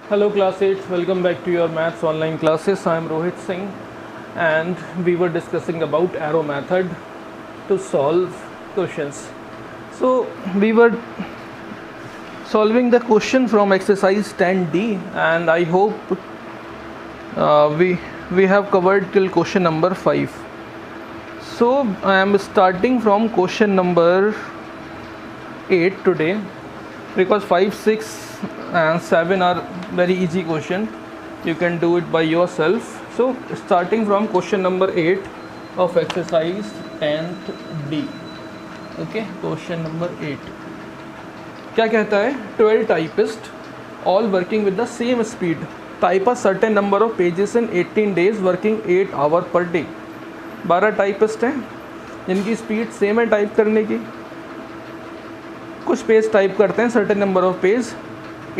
Hello class 8, welcome back to your maths online classes. I am Rohit Singh and we were discussing about arrow method to solve questions. So we were solving the question from exercise 10D and I hope we have covered till question number 5. So I am starting from question number 8 today because 5, 6 and 7 are very easy question. You can do it by yourself. So starting from question number 8 of exercise 10th D. Okay, question number 8. क्या कहता है? 12 typists all working with the same speed type a certain number of pages in 18 days working 8 hours per day. 12 typist हैं जिनकी speed same है type करने की, कुछ page type करते हैं certain number of page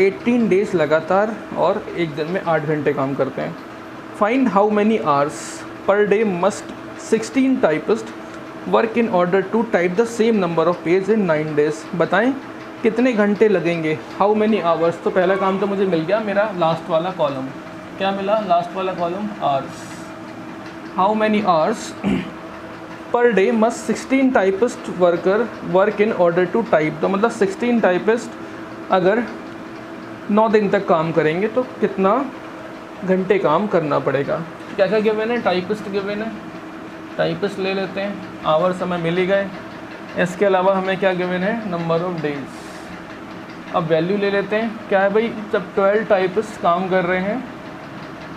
18 days लगातार और एक दिन में 8 घंटे काम करते हैं. Find how many hours per day must 16 typist work in order to type the same number of page in 9 days. बताएं कितने घंटे लगेंगे. हाउ मैनी आवर्स, तो पहला काम तो मुझे मिल गया, मेरा लास्ट वाला कॉलम. क्या मिला? लास्ट वाला column hours. How many hours per day must 16 typist work in order to type. तो मतलब 16 टाइपिस्ट अगर 9 दिन तक काम करेंगे तो कितना घंटे काम करना पड़ेगा. क्या क्या गिवन है? टाइपिस्ट गिवन है, टाइपिस्ट ले लेते हैं. आवर्स हमें मिल ही गए. इसके अलावा हमें क्या गिवन है? Number of days. अब वैल्यू ले लेते हैं. क्या है भाई? जब 12 टाइपिस्ट काम कर रहे हैं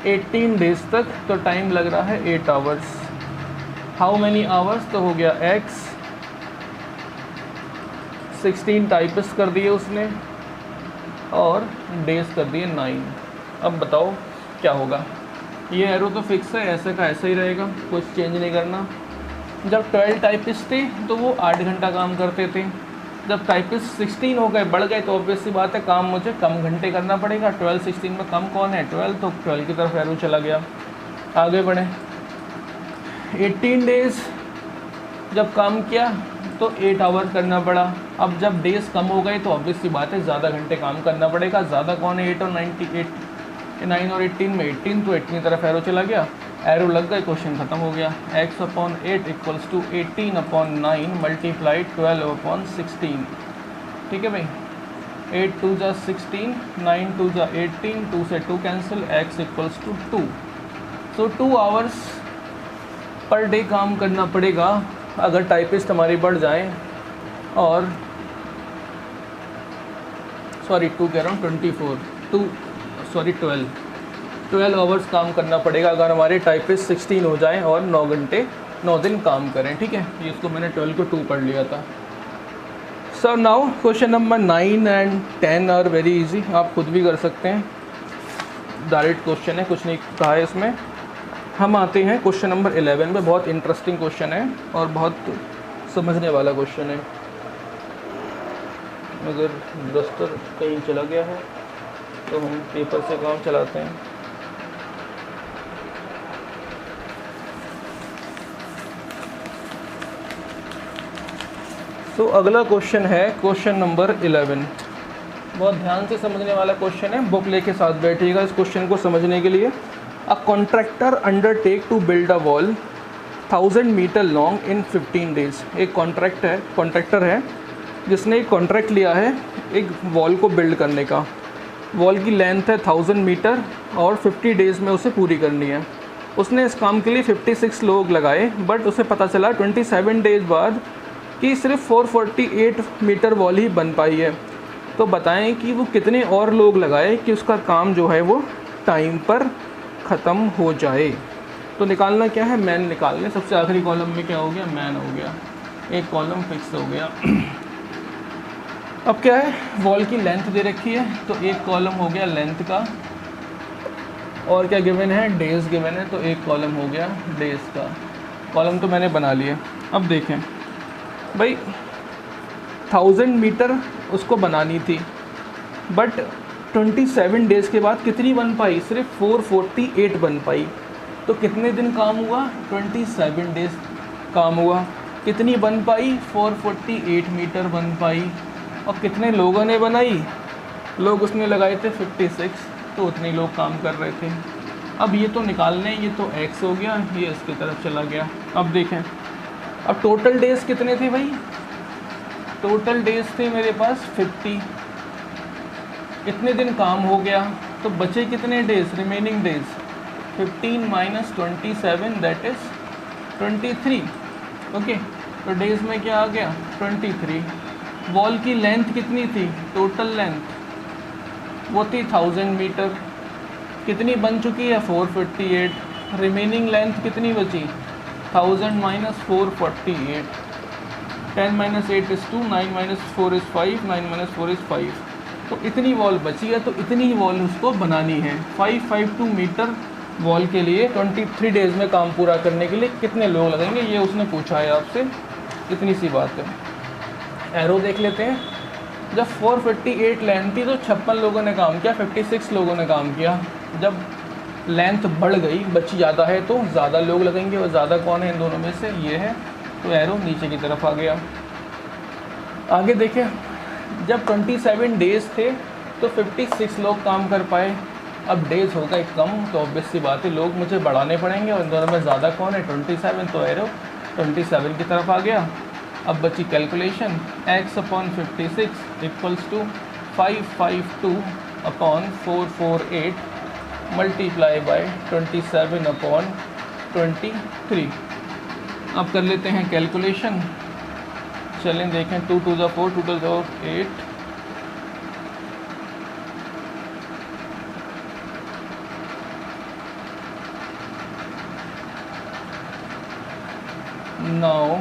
18 डेज तक तो टाइम लग रहा है 8 आवर्स. हाउ मैनी आवर्स, तो हो गया x. 16 टाइपिस्ट कर दिए उसने और डेज कर दिए 9. अब बताओ क्या होगा. ये एरो तो फिक्स है, ऐसे का ऐसा ही रहेगा, कुछ चेंज नहीं करना. जब 12 टाइपिस्ट थे तो वो 8 घंटा काम करते थे. जब टाइपिस्ट 16 हो गए, बढ़ गए, तो ऑब्वियस सी बात है काम मुझे कम घंटे करना पड़ेगा. 12 16 में कम कौन है? 12. तो 12 की तरफ एरो चला गया. आगे बढ़े. 18 डेज जब काम किया तो 8 आवर करना पड़ा. अब जब डेज कम हो गए तो ऑब्वियस सी बात है ज़्यादा घंटे काम करना पड़ेगा. ज़्यादा कौन है? 8 और 98, 9 और 18 में 18, तो 18 की तरफ एरो चला गया. एरो लग गए, क्वेश्चन ख़त्म हो गया. x/8 equals to 18/9 multiply 12/16. ठीक है भाई. 8 2 जा 16, 9 2 जा 18, 2 से 2 cancel, x equals to 2. So 2 hours per day काम करना पड़ेगा अगर टाइपिस्ट हमारी बढ़ जाए. और सॉरी 2 कह रहा हूँ 12 आवर्स काम करना पड़ेगा अगर हमारे टाइपिस्ट 16 हो जाएं और 9 घंटे 9 दिन काम करें. ठीक है, ये इसको मैंने 12 को 2 पढ़ लिया था. So now question number 9 and 10 are very easy. आप खुद भी कर सकते हैं, डायरेक्ट क्वेश्चन है, कुछ नहीं कहा है इसमें. हम आते हैं क्वेश्चन नंबर 11 पे. बहुत इंटरेस्टिंग क्वेश्चन है और बहुत समझने वाला क्वेश्चन है. अगर डस्टर कहीं चला गया है तो हम पेपर से काम चलाते हैं. तो अगला क्वेश्चन है क्वेश्चन नंबर 11. बहुत ध्यान से समझने वाला क्वेश्चन है. बुक लेके साथ बैठिएगा इस क्वेश्चन को समझने के लिए. A contractor undertake to build a wall 1000 metre long in 15 days. एक कॉन्ट्रैक्टर है जिसने एक कॉन्ट्रैक्ट लिया है एक वॉल को बिल्ड करने का. वॉल की लेंथ है 1000 मीटर और 50 डेज़ में उसे पूरी करनी है. उसने इस काम के लिए 56 लोग लगाए, बट उसे पता चला 27 डेज़ बाद कि सिर्फ 448 मीटर वॉल ही बन पाई है. तो बताएं कि वो कितने और लोग लगाए कि उसका काम जो है वो टाइम पर ख़त्म हो जाए. तो निकालना क्या है? मैन निकाल लें. सबसे आखिरी कॉलम में क्या हो गया? मैन हो गया. एक कॉलम फिक्स हो गया. अब क्या है? वॉल की लेंथ दे रखी है तो एक कॉलम हो गया लेंथ का. और क्या गिवन है? डेज गिवन है तो एक कॉलम हो गया डेज का. कॉलम तो मैंने बना लिए. अब देखें भाई, 1000 मीटर उसको बनानी थी, बट 27 डेज़ के बाद कितनी बन पाई? सिर्फ 448 बन पाई. तो कितने दिन काम हुआ? 27 डेज़ काम हुआ. कितनी बन पाई? 448 मीटर बन पाई. और कितने लोगों ने बनाई? लोग उसमें लगाए थे 56. तो उतने लोग काम कर रहे थे। अब ये तो निकालने, ये तो x हो गया, ये इसकी तरफ चला गया। अब देखें, अब टोटल डेज़ कितने थे भाई? टोटल डेज़ थे मेरे पास 50। इतने दिन काम हो गया, तो बचे कितने days? Remaining days 15 minus 27 that is 23। Okay, तो डेज़ में क्या आ गया? 23। वॉल की लेंथ कितनी थी? टोटल लेंथ वो थी 1000 मीटर। कितनी बन चुकी है? 448। रिमेनिंग लेंथ कितनी बची? 1000 minus 448। 10 minus 8 is 2, 9 minus 4 is 5, 9 minus 4 is 5। तो इतनी वॉल बची है, तो इतनी ही वॉल उसको बनानी है। 552 मीटर वॉल के लिए 23 डेज़ में काम पूरा करने के लिए कितने लोग लगेंगे, ये उसने पूछा है आपसे। इतनी सी बात है। एरो देख लेते हैं। जब 458 लेंथ थी तो 56 लोगों ने काम किया, 56 लोगों ने काम किया। जब लेंथ बढ़ गई, बची ज़्यादा है, तो ज़्यादा लोग लगेंगे। और ज़्यादा कौन है इन दोनों में से? ये है। तो एरो नीचे की तरफ आ गया। आगे देखें, जब 27 डेज़ थे तो 56 लोग काम कर पाए। अब डेज़ हो गए कम, तो ऑब्वियस सी बात है लोग मुझे बढ़ाने पड़ेंगे। और इन दोनों में ज़्यादा कौन है? 27। तो एरो 27 की तरफ आ गया। अब बची calculation, x upon 56 equals to 552 upon 448 multiply by 27 upon 23। अब कर लेते हैं कैलकुलेशन। चलें देखें, 2 2 ज़ा 4, 2 2 ज़ा 8, नाउ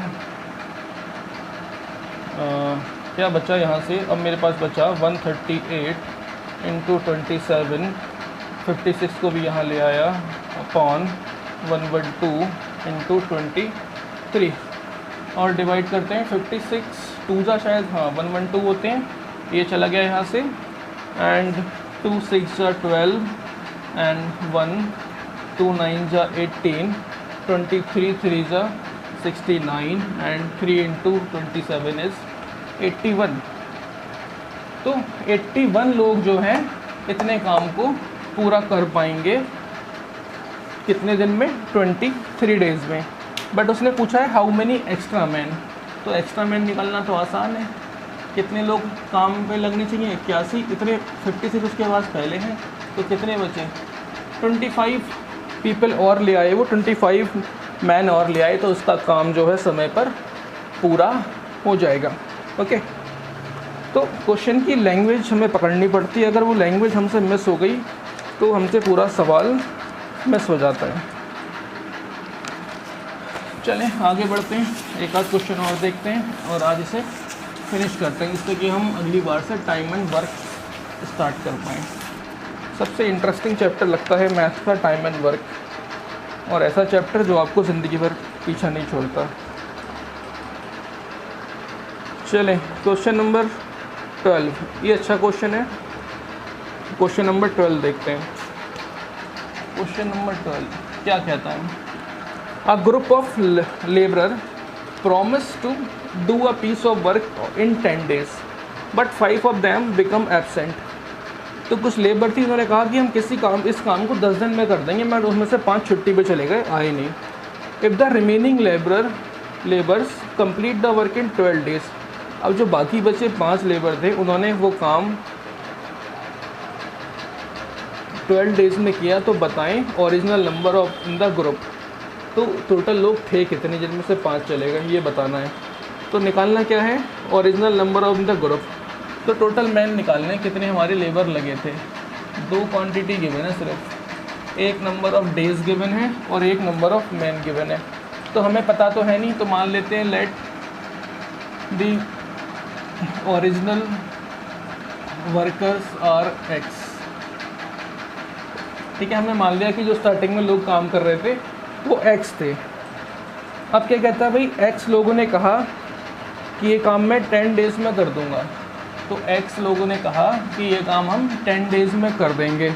क्या बचा यहाँ से? अब मेरे पास बचा 138 इंटू 27, 56 को भी यहाँ ले आया, अपॉन 112 इंटू 23 और डिवाइड करते हैं। 56 2 ज़ा शायद, हाँ 112 होते हैं, ये चला गया यहाँ से। एंड 2 6 ज़ा 12 एंड 1 2 9 ज़ा 18, 23 3 ज़ा 69 एंड 3 इंटू 27 इज़ 81। तो 81 लोग जो हैं इतने काम को पूरा कर पाएंगे कितने दिन में? 23 डेज़ में। बट उसने पूछा है हाउ मेनी एक्स्ट्रा मैन। तो एक्स्ट्रा मैन निकालना तो आसान है। कितने लोग काम पे लगने चाहिए? 81। इतने 56 उसके पास पहले हैं, तो कितने बचे? 25 पीपल और ले आए, वो 25 मैन और ले आए, तो उसका काम जो है समय पर पूरा हो जाएगा। ओके, तो क्वेश्चन की लैंग्वेज हमें पकड़नी पड़ती है। अगर वो लैंग्वेज हमसे मिस हो गई तो हमसे पूरा सवाल मिस हो जाता है। चलें आगे बढ़ते हैं, एक आध क्वेश्चन और देखते हैं और आज इसे फिनिश करते हैं, जिससे कि हम अगली बार से टाइम एंड वर्क स्टार्ट कर पाएँ। सबसे इंटरेस्टिंग चैप्टर लगता है मैथ्स का टाइम एंड वर्क, और ऐसा चैप्टर जो आपको ज़िंदगी भर पीछा नहीं छोड़ता। चलें क्वेश्चन नंबर 12, ये अच्छा क्वेश्चन है। क्वेश्चन नंबर 12 देखते हैं। क्वेश्चन नंबर 12 क्या कहता है? A group of labourer promise to do a piece of work in 10 days but 5 of them become absent। तो कुछ लेबर थी, उन्होंने कहा कि हम इस काम को 10 दिन में कर देंगे, मगर उसमें से 5 छुट्टी पे चले गए, आए नहीं। If the remaining labours complete the work in 12 days. अब जो बाकी बचे 5 लेबर थे, उन्होंने वो काम 12 डेज़ में किया, तो बताएं original number of in the group. तो टोटल लोग थे कितने जिनमें से 5 चले गए, ये बताना है। तो निकालना क्या है? Original number of the group. तो टोटल मैन निकालने कितने हमारे लेबर लगे थे। 2 क्वांटिटी गिवन है, सिर्फ एक नंबर ऑफ डेज गिवन है और एक नंबर ऑफ मैन गिवन है। तो हमें पता तो है नहीं, तो मान लेते हैं let the original workers are x. ठीक है, हमने मान लिया कि जो स्टार्टिंग में लोग काम कर रहे थे वो x थे। अब क्या कहता है भाई, x लोगों ने कहा कि ये काम मैं 10 डेज़ में कर दूंगा। तो x लोगों ने कहा कि ये काम हम 10 डेज़ में कर देंगे,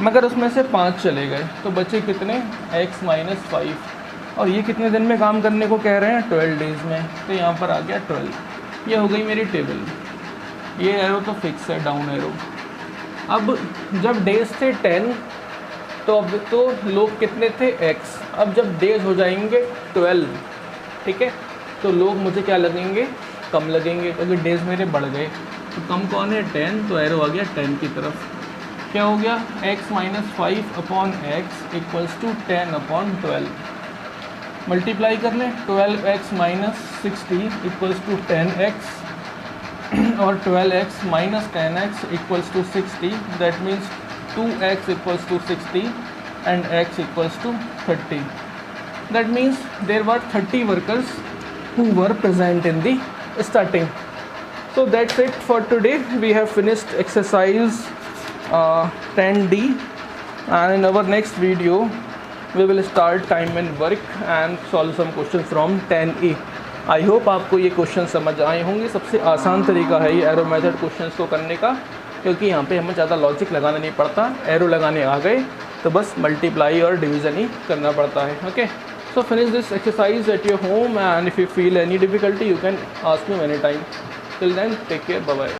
मगर उसमें से 5 चले गए, तो बचे कितने? x minus 5। और ये कितने दिन में काम करने को कह रहे हैं? 12 डेज़ में। तो यहाँ पर आ गया 12। ये हो गई मेरी टेबल। ये एरो तो फिक्स है, डाउन एरो। अब जब डेज थे 10 तो अब तो लोग कितने थे x। अब जब डेज हो जाएंगे 12, ठीक है, तो लोग मुझे क्या लगेंगे, कम लगेंगे, क्योंकि डेज मेरे बढ़ गए। तो कम कौन है, 10, तो एरो आ गया 10 की तरफ। क्या हो गया, x minus 5 upon x equals to 10 upon 12। Multiply कर लें, 12x minus 60 equals to 10x और 12x minus 10x equals to 60, that means 2x equals to 60 and x equals to 30. That means there were 30 workers who were present in the starting. So that's it for today. We have finished exercise 10D, and in our next video we will start time and work and solve some questions from 10E. I hope आपको ये question समझ आए होंगे। सबसे आसान तरीका है ये एरो मेथड क्वेश्चंस को करने का, क्योंकि यहाँ पे हमें ज़्यादा लॉजिक लगाना नहीं पड़ता, एरो लगाने आ गए तो बस मल्टीप्लाई और डिवीज़न ही करना पड़ता है। Okay, so finish this exercise at your home, and if you feel any difficulty you can ask me any time. Till then take care, bye bye.